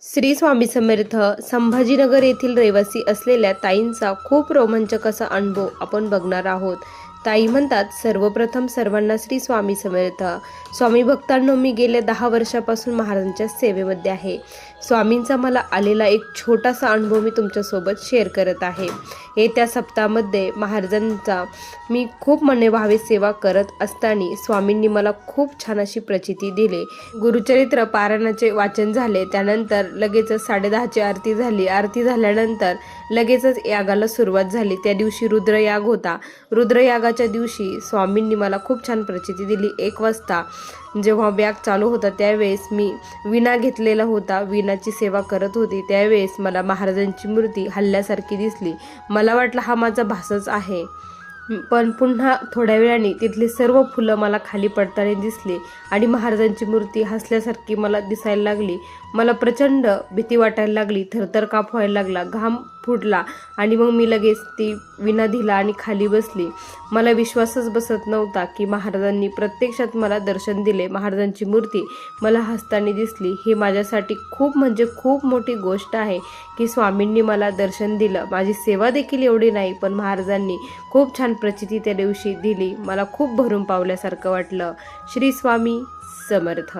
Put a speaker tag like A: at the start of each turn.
A: श्री स्वामी समर्थ. संभाजीनगर येथील रहिवासी असलेल्या ताईंचा खूप रोमांचक असा अनुभव आपण बघणार आहोत. ताई म्हणतात, सर्वप्रथम सर्वांना श्री स्वामी समर्थ. स्वामी भक्तांनो, मी गेल्या 10 वर्षापासून महाराजांच्या सेवेमध्ये आहे. स्वामींचा मला आलेला एक छोटासा अनुभव मी तुमच्यासोबत शेअर करत आहे. येत्या सप्ताहामध्ये महाराजांचा मी खूप मनोभावे सेवा करत असताना स्वामींनी मला खूप छान अशी प्रचिती दिली. गुरुचरित्र पारायणाचे वाचन झाले, त्यानंतर लगेचच 10:30ची आरती झाली. आरती झाल्यानंतर लगेचच यागाला सुरुवात झाली. त्या दिवशी रुद्रयाग होता. रुद्रयागाच्या दिवशी स्वामींनी मला खूप छान प्रचिती दिली. 1 वाजता जेव्हा याग चालू होता त्यावेळेस मी विणा घेतलेला होता, विणाची सेवा करत होती. त्यावेळेस मला महाराजांची मूर्ती हलल्यासारखी दिसली. मला वाटलं हा माझा भासच आहे, पण पुन्हा थोड्या वेळाने तिथली सर्व फुलं मला खाली पडताना दिसली आणि महाराजांची मूर्ती हसल्यासारखी मला दिसायला लागली. मला प्रचंड भीती वाटायला लागली, थरथर काप व्हायला लागला, घाम फुटला आणि मग मी लगेच ती विणा दिला आणि खाली बसली. मला विश्वासच बसत नव्हता की महाराजांनी प्रत्यक्षात मला दर्शन दिले. महाराजांची मूर्ती मला हसताना दिसली. ही माझ्यासाठी खूप म्हणजे खूप मोठी गोष्ट आहे की स्वामींनी मला दर्शन दिलं. माझी सेवा देखील एवढी नाही, पण महाराजांनी खूप छान प्रचिती त्या दिवशी दिली. मला खूप भरून पावल्यासारखं वाटलं. श्री स्वामी समर्थ.